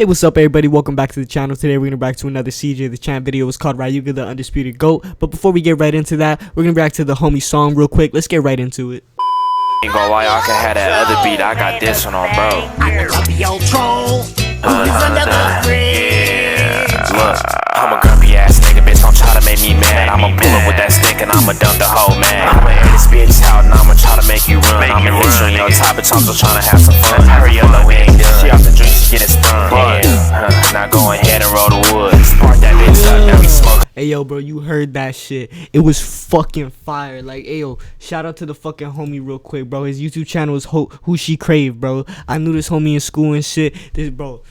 Hey, what's up everybody, welcome back to the channel. Today we're gonna react to another CJ the Champ video. It's called Ryuga the Undisputed GOAT. But before we get right into that, we're gonna react to the homie song real quick. Let's get right into it. Ain't gonna lie, I can have that other beat. I got this one on, bro. Look, I'm a grumpy ass nigga, bitch. Don't try to make me mad. I'ma pull up with that stick and I'ma dump the whole man. I'ma air this bitch out and I'ma try to make you run. I'ma hit you in your top, bitch. I'm still trying to have some fun. Hurry up, no, we ain't done. She off the drink, she getting sprung. Now go ahead and roll the wood. Spark that bitch up, now we smoke. Hey yo, bro, you heard that shit. It was fucking fire. Like, hey yo, shout out to the fucking homie real quick, bro. His YouTube channel is Who She Crave, bro. I knew this homie in school and shit. This bro,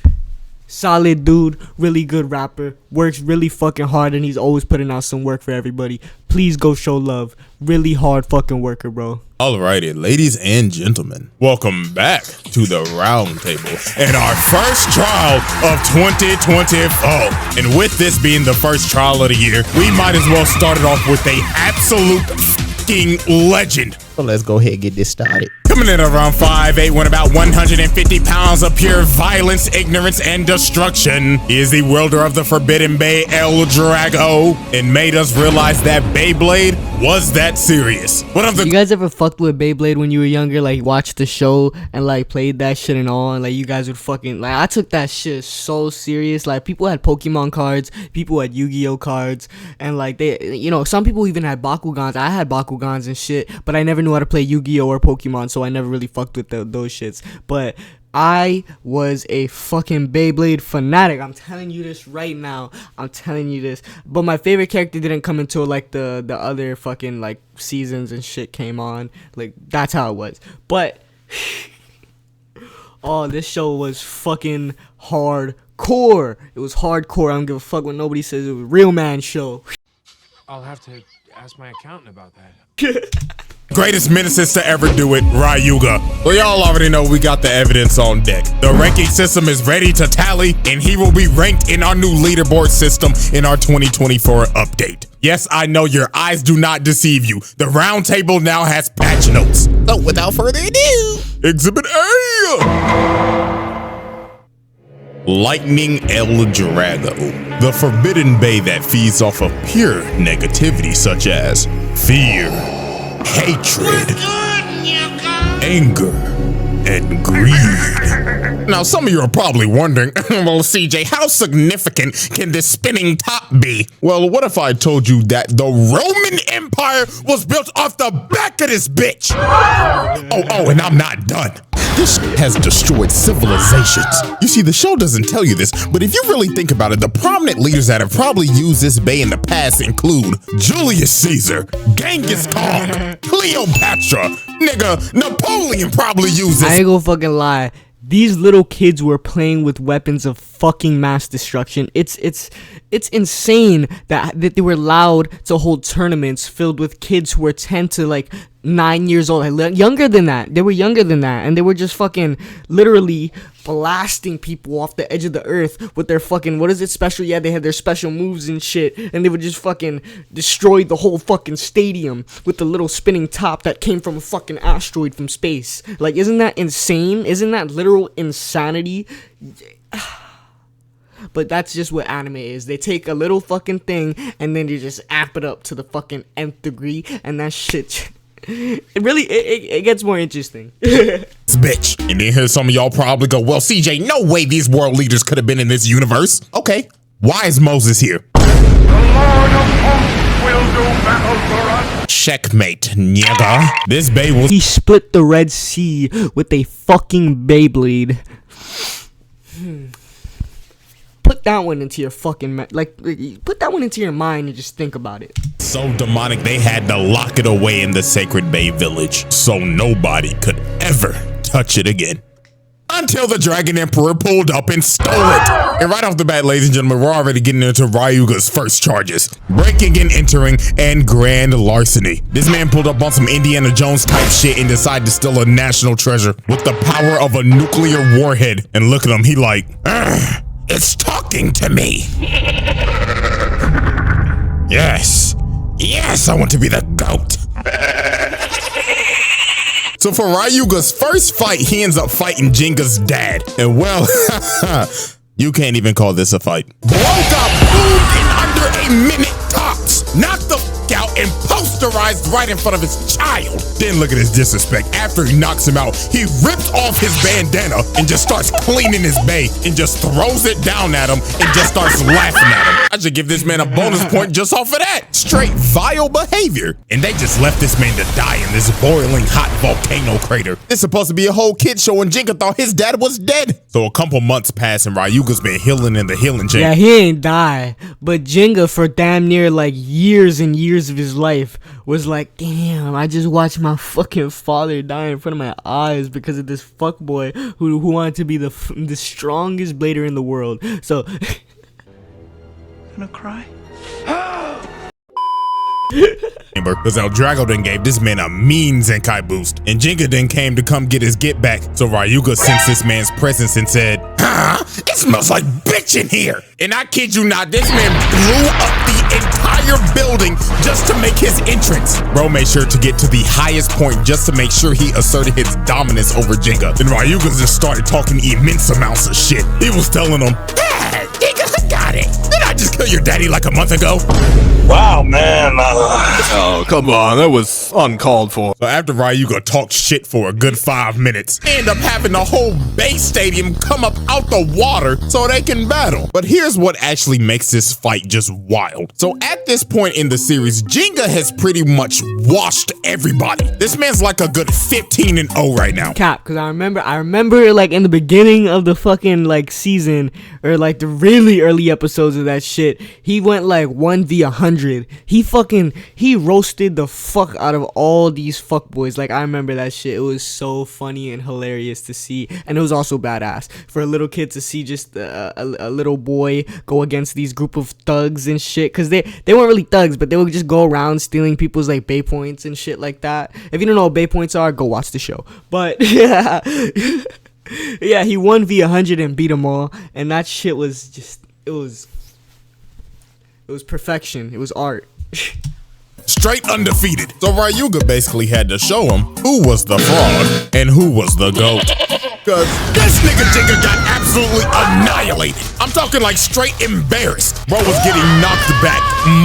solid dude, really good rapper, works really fucking hard, and he's always putting out some work for everybody. Please go show love. Really hard fucking worker, bro. Alrighty, ladies and gentlemen, welcome back to the round table and our first trial of 2024. And with this being the first trial of the year, we might as well start it off with a absolute fucking legend. So let's go ahead and get this started. Coming in around 5'8", weighing about 150 pounds of pure violence, ignorance, and destruction. He is the wielder of the Forbidden Bay, L-Drago, and made us realize that Beyblade was that serious. One of the— You guys ever fucked with Beyblade when you were younger? Like, watched the show and like played that shit and all, and like you guys would fucking like. I took that shit so serious. Like, people had Pokemon cards, people had Yu-Gi-Oh cards, and like they, you know, some people even had Bakugans. I had Bakugans and shit, but I never knew how to play Yu-Gi-Oh or Pokemon, so I never really fucked with those shits. But I was a fucking Beyblade fanatic. I'm telling you this right now. I'm telling you this. But my favorite character didn't come until like the other fucking like seasons and shit came on. Like, that's how it was. But oh, this show was fucking hardcore. It was hardcore. I don't give a fuck what nobody says. It was a real man show. I'll have to ask my accountant about that. greatest menaces to ever do it, Ryuga. Well, y'all already know we got the evidence on deck. The ranking system is ready to tally, and he will be ranked in our new leaderboard system in our 2024 update. Yes, I know your eyes do not deceive you. The round table now has patch notes. So without further ado, Exhibit A! Lightning L-Drago, the Forbidden Bay that feeds off of pure negativity such as fear, hatred, anger, and greed. Now, some of you are probably wondering, well, CJ, how significant can this spinning top be? Well, what if I told you that the Roman Empire was built off the back of this bitch? Oh, and I'm not done. This has destroyed civilizations. You see, the show doesn't tell you this, but if you really think about it, the prominent leaders that have probably used this bay in the past include Julius Caesar, Genghis Khan, Cleopatra, nigga, Napoleon probably used this. I ain't gonna fucking lie. These little kids were playing with weapons of fucking mass destruction. It's insane that they were allowed to hold tournaments filled with kids who were 10 to like 9 years old, younger than that. They were younger than that, and they were just fucking literally blasting people off the edge of the earth with their fucking, what is it, special? Yeah, they had their special moves and shit, and they would just fucking destroy the whole fucking stadium with the little spinning top that came from a fucking asteroid from space. Like, isn't that insane? Isn't that literal insanity? But that's just what anime is. They take a little fucking thing and then they just amp it up to the fucking nth degree, and that shit, it really it gets more interesting. Bitch. And then here's some of y'all probably go, well, CJ, no way these world leaders could have been in this universe. Okay, why is Moses here? The Lord of Hosts will do battle for us. Checkmate, nigga. This bay was— He split the Red Sea with a fucking Beyblade. Put that one into your fucking put that one into your mind and just think about it. so demonic they had to lock it away in the Sacred Bay Village so nobody could ever touch it again. Until the Dragon Emperor pulled up and stole it. And right off the bat, ladies and gentlemen, we're already getting into Ryuga's first charges. Breaking and entering and grand larceny. This man pulled up on some Indiana Jones type shit and decided to steal a national treasure with the power of a nuclear warhead. And look at him, he like, it's talking to me. Yes, I want to be the GOAT. So for Ryuga's first fight, he ends up fighting Jenga's dad. And well, You can't even call this a fight. Bro got boomed in under a minute tops. Knocked the f out and posterized right in front of his child. Then look at his disrespect. After he knocks him out, he rips off his bandana and just starts cleaning his bay and just throws it down at him and just starts laughing at him. I should give this man a bonus point just off of that. Straight vile behavior. And they just left this man to die in this boiling hot volcano crater. It's supposed to be a whole kid show and Jinga thought his dad was dead. So a couple months pass and Ryuga's been healing in the healing chamber. Yeah, he ain't die. But Jinga, for damn near like years and years of his life, was like, damn, I just watched my fucking father die in front of my eyes because of this fuckboy who wanted to be the strongest blader in the world. So Gonna cry? Because L-Drago then gave this man a mean Zenkai boost, and Jinga then came to come get his get back. So Ryuga sensed this man's presence and said, "Huh? It smells like bitch in here." And I kid you not, this man blew up the entire building just to make his entrance. Bro made sure to get to the highest point just to make sure he asserted his dominance over Jinga. Then Ryuga just started talking immense amounts of shit. He was telling him, "Yeah, Jinga, I got it. Did I just kill your daddy like a month ago?" Wow, man. Oh, come on. That was uncalled for. So after Ryuga talked shit for a good 5 minutes, they end up having the whole base stadium come up out the water so they can battle. But here's what actually makes this fight just wild. So at this point in the series, Jinga has pretty much washed everybody. This man's like a good 15-0 right now. Cap, because I remember like in the beginning of the fucking like season, or like the really early episodes of that shit, he went like 1v100. He roasted the fuck out of all these fuckboys. Like, I remember that shit. It was so funny and hilarious to see, and it was also badass for a little kid to see just a little boy go against these group of thugs and shit, because they weren't really thugs, but they would just go around stealing people's like bay points and shit like that. If you don't know what bay points are, go watch the show. But yeah, yeah, he 1v100 and beat them all, and that shit was just, it was perfection. It was art. Straight undefeated. So Ryuga basically had to show him who was the fraud and who was the GOAT. Cause this nigga Jinga got absolutely annihilated. I'm talking like straight embarrassed. Bro was getting knocked back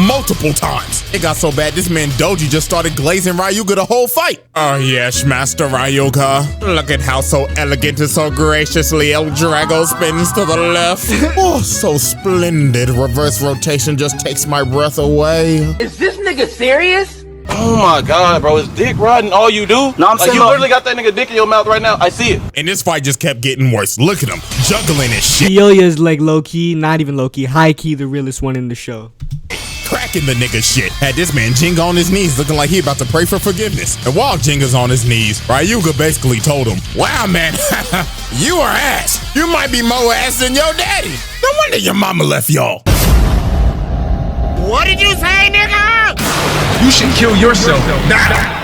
multiple times. It got so bad this man Doji just started glazing Ryuga the whole fight. Oh yes, Master Ryuga. Look at how so elegant and so graciously L-Drago spins to the left. Oh, so splendid. Reverse rotation just takes my breath away. Is this nigga serious? Oh my god, bro. Is dick riding all you do? No, I'm like, saying you literally got that nigga dick in your mouth right now. I see it. And this fight just kept getting worse. Look at him, juggling and shit. Kyoya's like low-key, not even low-key, high-key the realest one in the show. Cracking the nigga shit. Had this man Jinga on his knees looking like he about to pray for forgiveness. And while Jinga's on his knees, Ryuga basically told him, "Wow, man, you are ass. You might be more ass than your daddy. No wonder your mama left y'all." What did you say, nigga? You should kill yourself now.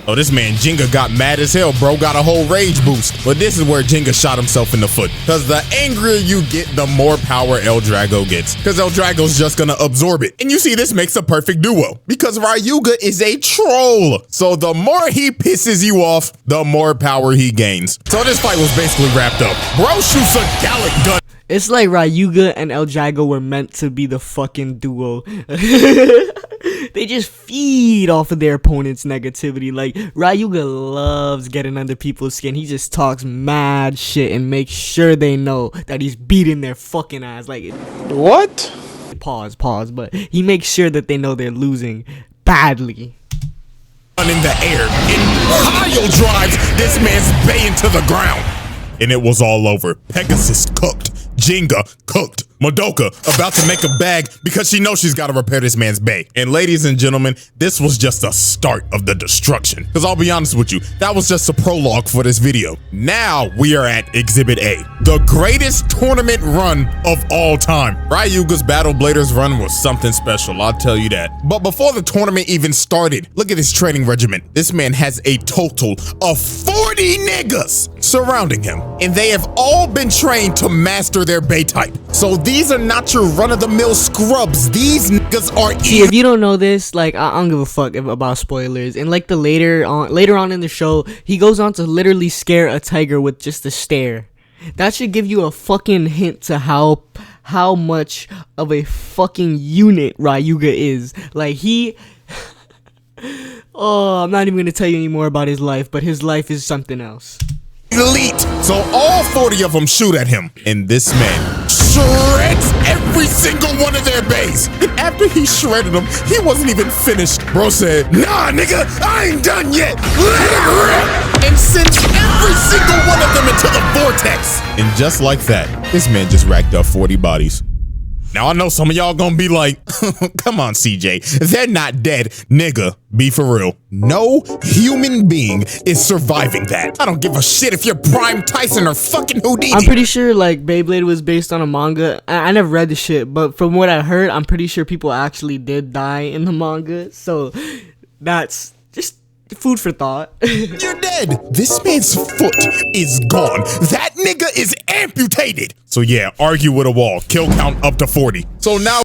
Oh, this man Jinga got mad as hell, bro. Got a whole rage boost. But this is where Jinga shot himself in the foot. Because the angrier you get, the more power L-Drago gets. Because L-Drago's just gonna absorb it. And you see, this makes a perfect duo. Because Ryuga is a troll. So the more he pisses you off, the more power he gains. So this fight was basically wrapped up. Bro shoots a Gallic gun. It's like Ryuga and L-Drago were meant to be the fucking duo. They just feed off of their opponent's negativity. Like, Ryuga loves getting under people's skin. He just talks mad shit and makes sure they know that he's beating their fucking ass. Like, What? Pause, but he makes sure that they know they're losing badly. In the air, and pile drives this man's bay into the ground. And it was all over. Pegasus cooked. Jinga cooked. Madoka about to make a bag because she knows she's got to repair this man's bay. And ladies and gentlemen, this was just the start of the destruction. Because I'll be honest with you, that was just a prologue for this video. Now we are at Exhibit A, the greatest tournament run of all time. Ryuga's Battle Bladers run was something special, I'll tell you that. But before the tournament even started, look at his training regimen. This man has a total of 40 niggas surrounding him. And they have all been trained to master their bay type. So these are not your run-of-the-mill scrubs. These niggas are See, if you don't know this, like, I don't give a fuck about spoilers. And like later on in the show, he goes on to literally scare a tiger with just a stare. That should give you a fucking hint to how much of a fucking unit Ryuga is. Like, he... Oh, I'm not even gonna tell you any more about his life, but his life is something else. Elite. So all 40 of them shoot at him, and this man shreds every single one of their bays. And after he shredded them, he wasn't even finished. Bro said, "Nah, nigga, I ain't done yet. Let it rip," and sends every single one of them into the vortex. And just like that, this man just racked up 40 bodies. Now, I know some of y'all gonna be like, come on, CJ, they're not dead. Nigga, be for real. No human being is surviving that. I don't give a shit if you're Prime Tyson or fucking Houdini. I'm pretty sure, like, Beyblade was based on a manga. I never read the shit, but from what I heard, I'm pretty sure people actually did die in the manga. So, that's just food for thought. You're dead. This man's foot is gone. That nigga is amputated. So yeah, argue with a wall. Kill count up to 40. So now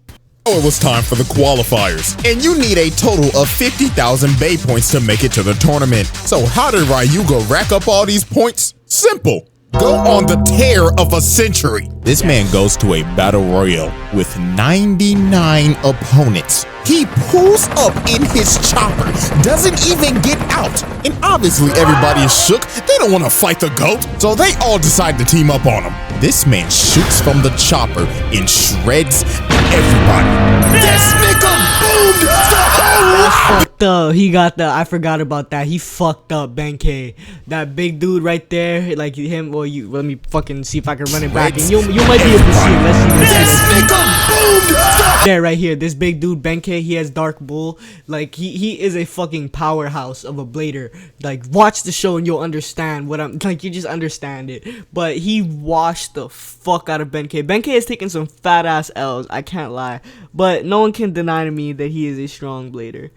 it was time for the qualifiers. And you need a total of 50,000 Bay points to make it to the tournament. So how did Ryuga rack up all these points? Simple. Go on the tear of a century. This man goes to a battle royale with 99 opponents. He pulls up in his chopper, doesn't even get out. And obviously everybody is shook. They don't want to fight the GOAT, so they all decide to team up on him. This man shoots from the chopper and shreds everybody. This nigga boomed the whole lot. Fucked up. He got the... I forgot about that. He fucked up Benkei. That big dude right there, like him, well, you... Let me fucking see if I can run it back. And you might be able to see it. Let's see. This nigga boomed. There, right here. This big dude, Benkei, he has Dark Bull. Like, he is a fucking powerhouse of a blader. Like, watch the show and you'll understand what I'm... Like, you just understand it. But he washed the fuck out of Benkei. Benkei has taken some fat-ass L's. I can't lie. But no one can deny to me that he is a strong blader.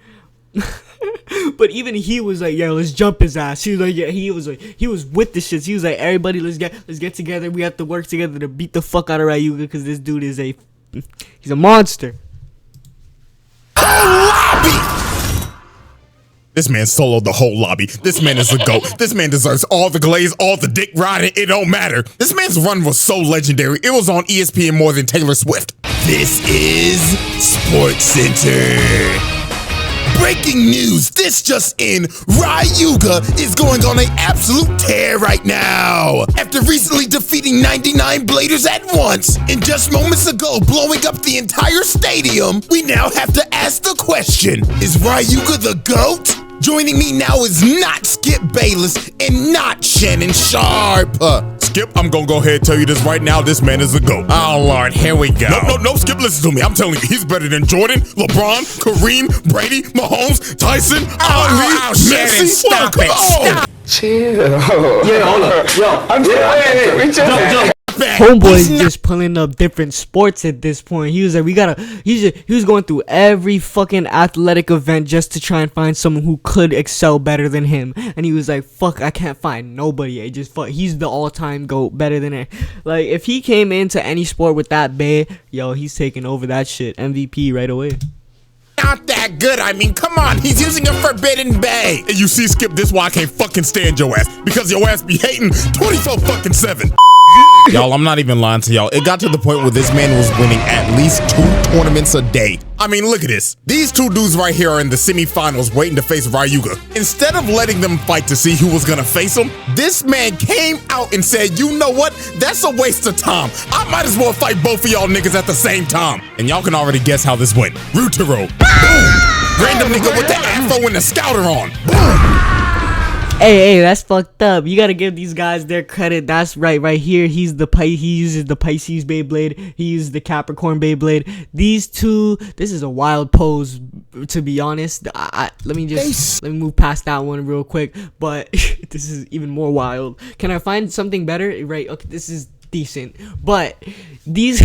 But even he was like, "Yo, let's jump his ass." He was like, he was with the shits. He was like, "Everybody, let's get together. We have to work together to beat the fuck out of Ryuga because this dude is he's a monster." This man soloed the whole lobby. This man is a GOAT. This man deserves all the glaze, all the dick riding. It don't matter. This man's run was so legendary. It was on ESPN more than Taylor Swift. This is Sports Center. Breaking news, this just in, Ryuga is going on an absolute tear right now. After recently defeating 99 bladers at once, and just moments ago blowing up the entire stadium, we now have to ask the question, is Ryuga the GOAT? Joining me now is not Skip Bayless and not Shannon Sharp. Skip, I'm gonna go ahead and tell you this right now. This man is a GOAT. Oh, Lord, here we go. No, Skip, listen to me. I'm telling you, he's better than Jordan, LeBron, Kareem, Brady, Mahomes, Tyson, Ali, Messi. Stop it. Stop. Chill. Yeah, hold up. Yo, I'm Jump. Homeboy's just pulling up different sports at this point. He was like, he was going through every fucking athletic event just to try and find someone who could excel better than him. And he was like, fuck, I can't find nobody. He's the all-time GOAT, better than it. Like, if he came into any sport with that bay, yo, he's taking over that shit. MVP right away. Not that good. I mean, come on. He's using a forbidden bay. And you see, Skip, this why I can't fucking stand your ass. Because your ass be hating 24-7. Y'all, I'm not even lying to y'all. It got to the point where this man was winning at least 2 tournaments a day. I mean, look at this. These 2 dudes right here are in the semifinals waiting to face Ryuga. Instead of letting them fight to see who was gonna face him, this man came out and said, you know what? That's a waste of time. I might as well fight both of y'all niggas at the same time. And y'all can already guess how this went. Ryutaro. Boom. Random nigga with the afro and the scouter on. Boom. Hey, that's fucked up. You gotta give these guys their credit. That's right here. He uses the Pisces Beyblade. He uses the Capricorn Beyblade. These two, this is a wild pose, to be honest. Let me move past that one real quick. But this is even more wild. Can I find something better? Right, okay, this is decent. But these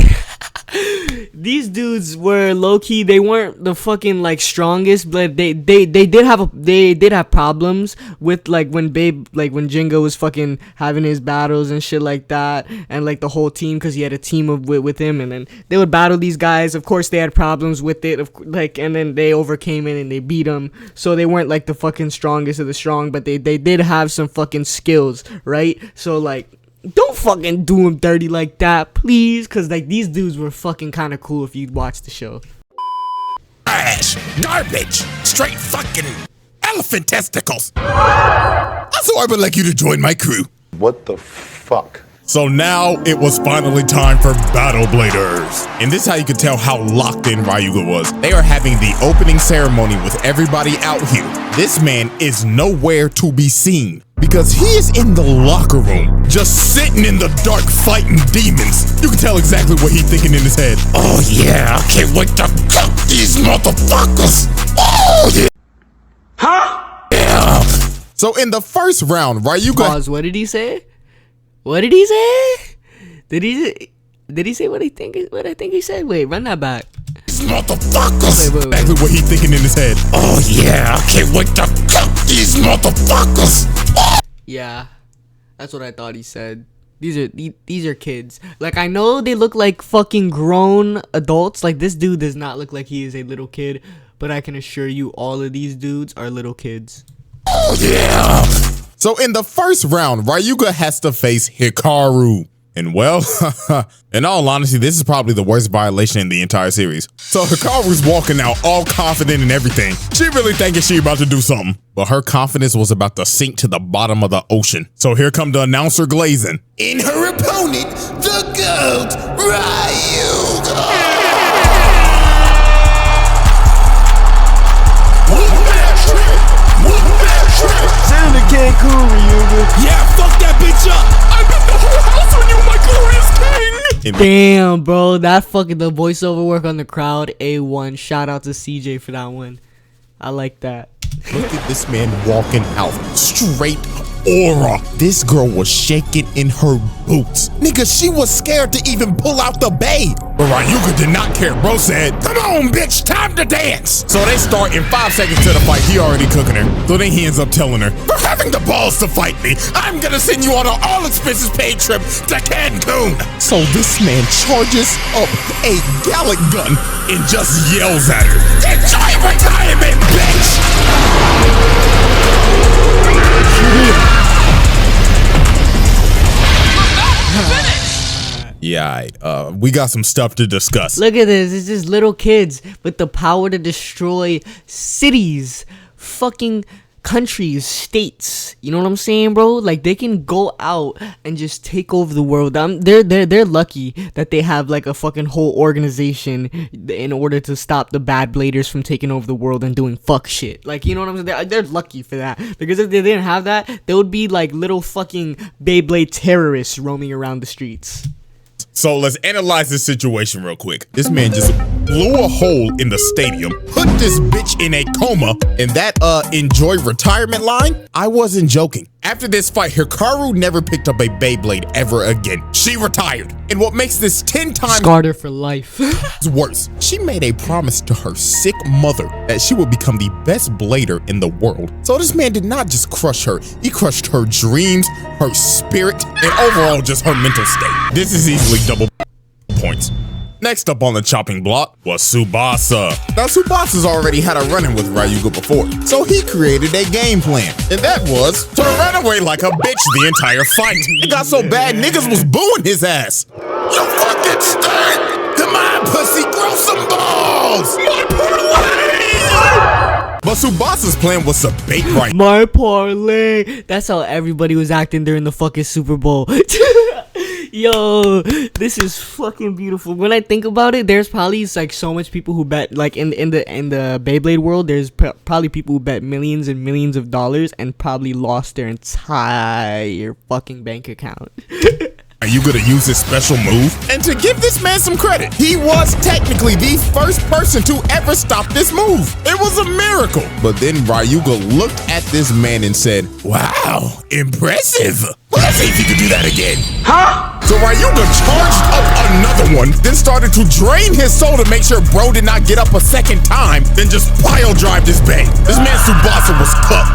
these dudes were low-key. They weren't the fucking like strongest, but they did have problems with like when Jingo was fucking having his battles and shit like that, and like the whole team, because he had a team with him, and then they would battle these guys. Of course they had problems with it, and then they overcame it and they beat them. So they weren't like the fucking strongest of the strong, but they did have some fucking skills, right? So like don't fucking do him dirty like that, please. Cause like these dudes were fucking kind of cool if you watched the show. Trash, garbage, straight fucking elephant testicles. Also, I would like you to join my crew. What the fuck? So now it was finally time for Battle Bladers. And this is how you could tell how locked in Ryuga was. They are having the opening ceremony with everybody out here. This man is nowhere to be seen because he is in the locker room, just sitting in the dark fighting demons. You can tell exactly what he's thinking in his head. Oh yeah, I can't wait to cook these motherfuckers. Oh yeah. Huh? Yeah. So in the first round, Ryuga... Pause, what did he say? What did he say? Did he say what I think he said? Wait, run that back. These motherfuckers. Wait. Exactly what he's thinking in his head. Oh yeah, I can't wait to cook these motherfuckers. Yeah, that's what I thought he said. These are kids. Like, I know they look like fucking grown adults. Like, this dude does not look like he is a little kid, but I can assure you all of these dudes are little kids. Oh yeah. So in the first round, Ryuga has to face Hikaru. And well, in all honesty, this is probably the worst violation in the entire series. So Hikaru's walking out all confident and everything. She really thinking she about to do something. But her confidence was about to sink to the bottom of the ocean. So here come the announcer glazing. In her opponent, the GOAT, Ryuga. Send the Cancun, Ryuga. Yeah, fuck that bitch up. I bet the whole house on you, my glorious king. Damn, bro, that fucking the voiceover work on the crowd, A1. Shout out to CJ for that one. I like that. Look at this man walking out. Straight aura. This girl was shaking in her boots. Nigga, she was scared to even pull out the bay. But Ryuga did not care. Bro said, come on, bitch, time to dance. So they start in 5 seconds to the fight. He already cooking her. So then he ends up telling her, for having the balls to fight me, I'm gonna send you on an all expenses paid trip to Cancun. So this man charges up a Gallic gun and just yells at her, enjoy retirement, bitch. Yeah, we got some stuff to discuss. Look at this. It's just little kids with the power to destroy cities, fucking countries, states. You know what I'm saying, bro? Like, they can go out and just take over the world. They're lucky that they have like a fucking whole organization in order to stop the bad bladers from taking over the world and doing fuck shit. Like, you know what I'm saying? They're lucky for that, because if they didn't have that, they would be like little fucking Beyblade terrorists roaming around the streets. So let's analyze this situation real quick. This man just blew a hole in the stadium, put this bitch in a coma, and that enjoy retirement line, I wasn't joking. After this fight, Hikaru never picked up a Beyblade ever again. She retired. And what makes this 10 times scarred her for life worse, she made a promise to her sick mother that she would become the best blader in the world. So this man did not just crush her, he crushed her dreams, her spirit, and overall just her mental state. This is easily double points. Next up on the chopping block was Tsubasa. Now Tsubasa's already had a run-in with Ryuga before, so he created a game plan. And that was to run away like a bitch the entire fight. It got so bad niggas was booing his ass. You fucking stink! Come on, pussy, grow some balls! My parlay! But Tsubasa's plan was to bait right. My parlay. That's how everybody was acting during the fucking Super Bowl. Yo, this is fucking beautiful. When I think about it, there's probably like so much people who bet, like in the Beyblade world, there's probably people who bet millions and millions of dollars and probably lost their entire fucking bank account. Are you gonna use this special move? And to give this man some credit, he was technically the first person to ever stop this move. It was a miracle. But then Ryuga looked at this man and said, wow, impressive. Well, let's see if he can do that again. Huh? So Ryuga charged up another one, then started to drain his soul to make sure bro did not get up a second time, then just pile drive this bang. This man Tsubasa was cooked.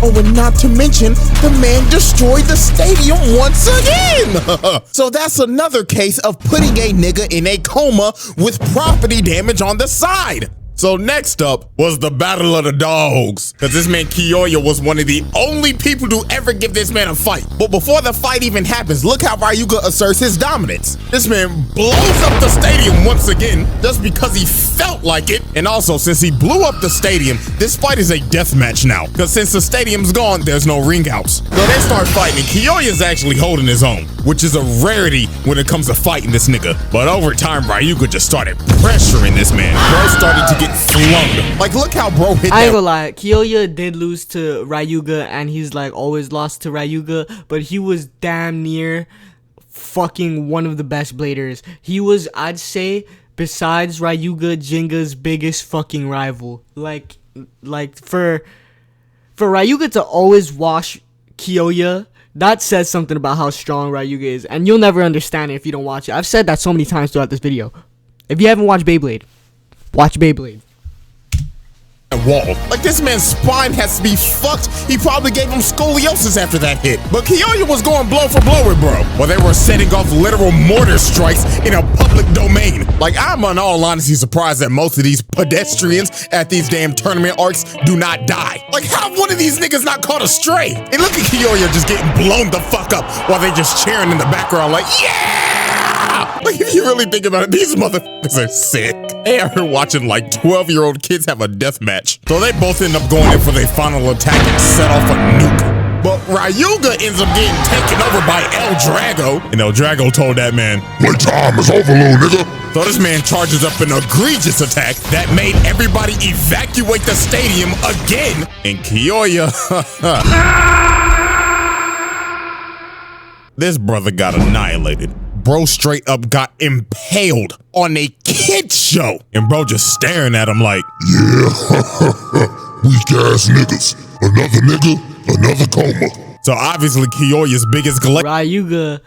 Oh, and not to mention, the man destroyed the stadium once again. So that's another case of putting a nigga in a coma with property damage on the side. So next up was the Battle of the Dogs, because this man Kiyoya was one of the only people to ever give this man a fight. But before the fight even happens, look how Ryuga asserts his dominance. This man blows up the stadium once again, just because he felt like it. And also, since he blew up the stadium, this fight is a death match now, because since the stadium's gone, there's no ring outs. So they start fighting, and Kiyoya's actually holding his own, which is a rarity when it comes to fighting this nigga. But over time, Ryuga just started pressuring this man. Bro started to get flung. Like, look how bro hit I ain't that. gonna lie, Kiyoya did lose to Ryuga, and he's like always lost to Ryuga, but he was damn near fucking one of the best bladers. He was, I'd say, besides Ryuga, Jinga's biggest fucking rival. Like for Ryuga to always wash Kiyoya, that says something about how strong Ryuga is, and you'll never understand it if you don't watch it. I've said that so many times throughout this video. If you haven't watched Beyblade, watch Beyblade. Wall. Like, this man's spine has to be fucked. He probably gave him scoliosis after that hit. But Kiyoya was going blow for blow with bro, while they were setting off literal mortar strikes in a public domain. Like, I'm in all honesty surprised that most of these pedestrians at these damn tournament arcs do not die. Like, how one of these niggas not caught a stray? And look at Kiyoya just getting blown the fuck up while they just cheering in the background like, yeah! Like, if you really think about it, these motherfuckers are sick. They are watching like 12-year-old kids have a death match. So they both end up going in for their final attack and set off a nuke. But Ryuga ends up getting taken over by L-Drago. And L-Drago told that man, "Playtime is over, little nigga." So this man charges up an egregious attack that made everybody evacuate the stadium again. And Kiyoya, this brother got annihilated. Bro straight up got impaled on a kid show. And bro just staring at him like, "Yeah, weak ass niggas. Another nigga, another coma." So obviously Kiyoya's biggest Ryuga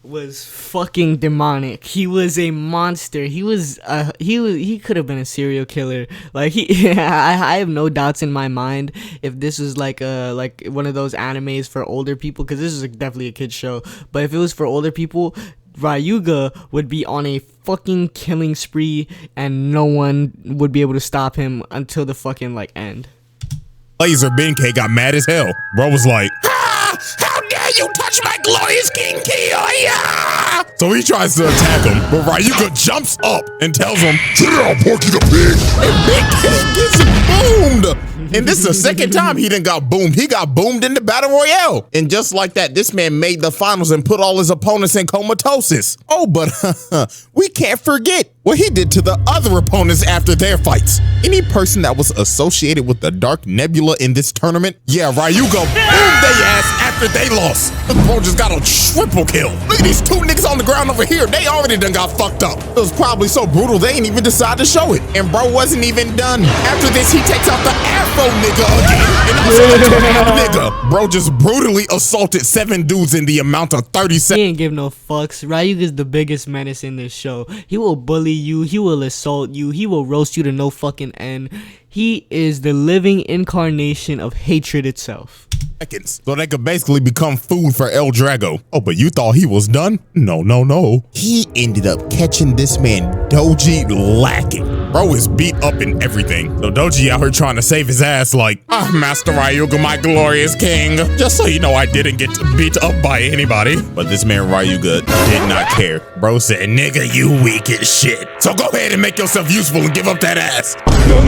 was fucking demonic. He was a monster. He could have been a serial killer. Like, I have no doubts in my mind if this was like one of those animes for older people, because this is definitely a kid's show. But if it was for older people, Ryuga would be on a fucking killing spree, and no one would be able to stop him until the fucking like end. Laser Benkei got mad as hell. Bro was like, "How dare you touch my glorious King Kiyoya!" So he tries to attack him, but Ryuga jumps up and tells him, "Sit down, Porky the Pig." And Benkei gets boomed. And this is the second time he done got boomed. He got boomed in the Battle Royale. And just like that, this man made the finals and put all his opponents in comatosis. Oh, but we can't forget what he did to the other opponents after their fights. Any person that was associated with the Dark Nebula in this tournament, yeah, Ryuga boomed their ass after they lost. The bro just got a triple kill. Look at these two niggas on the ground over here. They already done got fucked up. It was probably so brutal they ain't even decide to show it. And bro wasn't even done. After this, he takes out the Afro nigga again. And also the nigga. Bro just brutally assaulted 7 dudes in the amount of 30 seconds. He ain't give no fucks. Ryuga's the biggest menace in this show. He will bully you. He will assault you. He will roast you to no fucking end. He is the living incarnation of hatred itself. So they could basically become food for L-Drago. Oh, but you thought he was done? No, no, no. He ended up catching this man Doji lacking. Bro is beat up and everything. So Doji out here trying to save his ass like, Master Ryuga, my glorious king. Just so you know, I didn't get beat up by anybody. But this man Ryuga did not care. Bro said, "Nigga, you weak as shit. So go ahead and make yourself useful and give up that ass." No.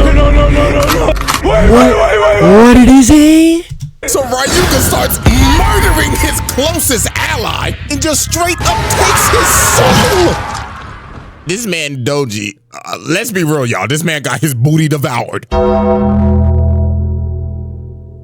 Wait. What did he say? So Ryuga starts murdering his closest ally and just straight up takes his soul. This man Doji, let's be real, y'all. This man got his booty devoured.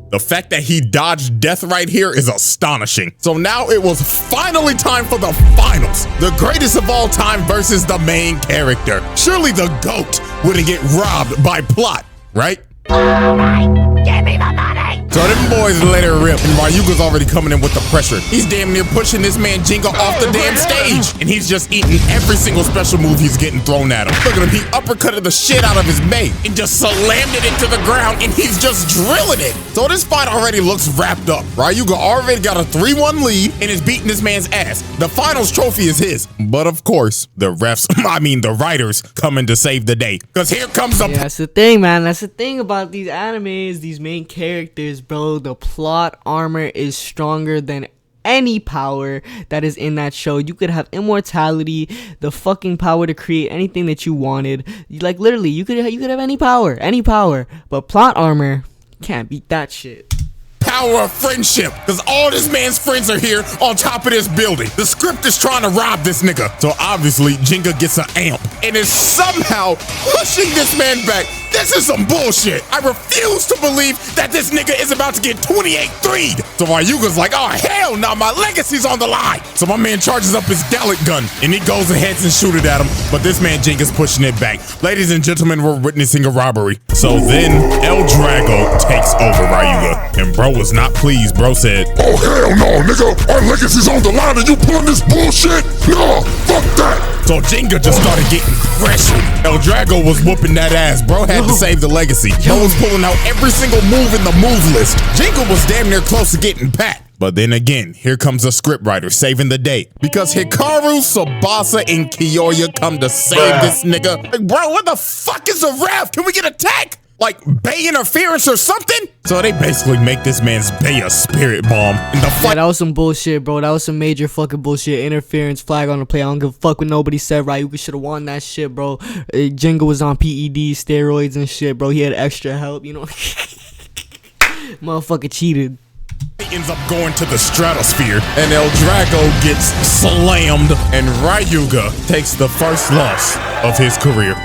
The fact that he dodged death right here is astonishing. So now it was finally time for the finals. The greatest of all time versus the main character. Surely the GOAT wouldn't get robbed by plot, right? Give me the money! So them boys let it rip, and Ryuga's already coming in with the pressure. He's damn near pushing this man Jinga off the damn stage, and he's just eating every single special move he's getting thrown at him. Look at him, he uppercutted the shit out of his mate and just slammed it into the ground, and he's just drilling it. So this fight already looks wrapped up. Ryuga already got a 3-1 lead and is beating this man's ass. The finals trophy is his, but of course, the refs, the writers, coming to save the day. Because here comes the... Yeah, that's the thing, man. That's the thing about these animes, these main characters, bro. The plot armor is stronger than any power that is in that show. You could have immortality, the fucking power to create anything that you wanted. Like, literally, you could have any power. But plot armor, can't beat that shit. Power of friendship, because all this man's friends are here on top of this building. The script is trying to rob this nigga. So obviously, Jinga gets an amp and is somehow pushing this man back. This is some bullshit. I refuse to believe that this nigga is about to get 28-3'd. So Ryuga's like, oh hell no, my legacy's on the line. So my man charges up his Gallic gun and he goes ahead and shoot it at him. But this man Jinga's pushing it back. Ladies and gentlemen, we're witnessing a robbery. So then L-Drago takes over Ryuga. And bro was not pleased. Bro said, oh hell no, nigga. Our legacy's on the line and you pulling this bullshit? No, fuck that. So Jinga just started getting pressured. L-Drago was whooping that ass. Bro had to save the legacy. Bro was pulling out every single move in the move list. Jinga was damn near close to getting pat. But then again, here comes a scriptwriter saving the day. Because Hikaru, Tsubasa, and Kiyoya come to save this nigga. Like, bro, what the fuck is a ref? Can we get a tech? Like Bay interference or something? So they basically make this man's Bay a spirit bomb. And the Yeah, that was some bullshit, bro. That was some major fucking bullshit. Interference, flag on the play. I don't give a fuck what nobody said. Ryuga should have won that shit, bro. Jinga was on PEDs, steroids and shit, bro. He had extra help, you know. Motherfucker cheated. He ends up going to the stratosphere, and L-Drago gets slammed, and Ryuga takes the first loss of his career.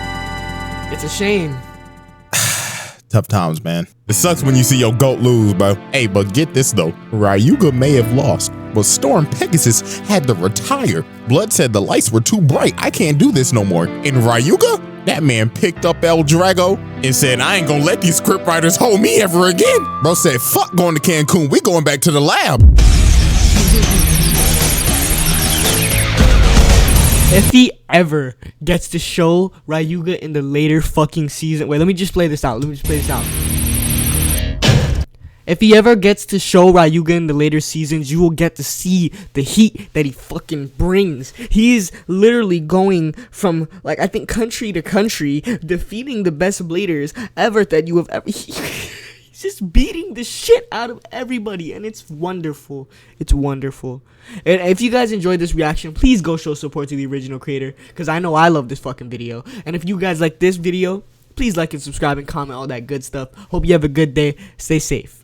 It's a shame. Tough times, man. It sucks when you see your GOAT lose, bro. Hey, but get this though. Ryuga may have lost, but Storm Pegasus had to retire. Blood said the lights were too bright. I can't do this no more. And Ryuga, that man picked up L-Drago and said, I ain't gonna let these scriptwriters hold me ever again. Bro said, fuck going to Cancun. We going back to the lab. If he ever gets to show Ryuga in the later fucking season. Wait, let me just play this out. If he ever gets to show Ryuga in the later seasons, you will get to see the heat that he fucking brings. He's literally going from, like, I think country to country, defeating the best bladers ever that you have ever... He's just beating the shit out of everybody, and it's wonderful. It's wonderful. And if you guys enjoyed this reaction, please go show support to the original creator, because I know I love this fucking video. And if you guys like this video, please like and subscribe and comment all that good stuff. Hope you have a good day. Stay safe.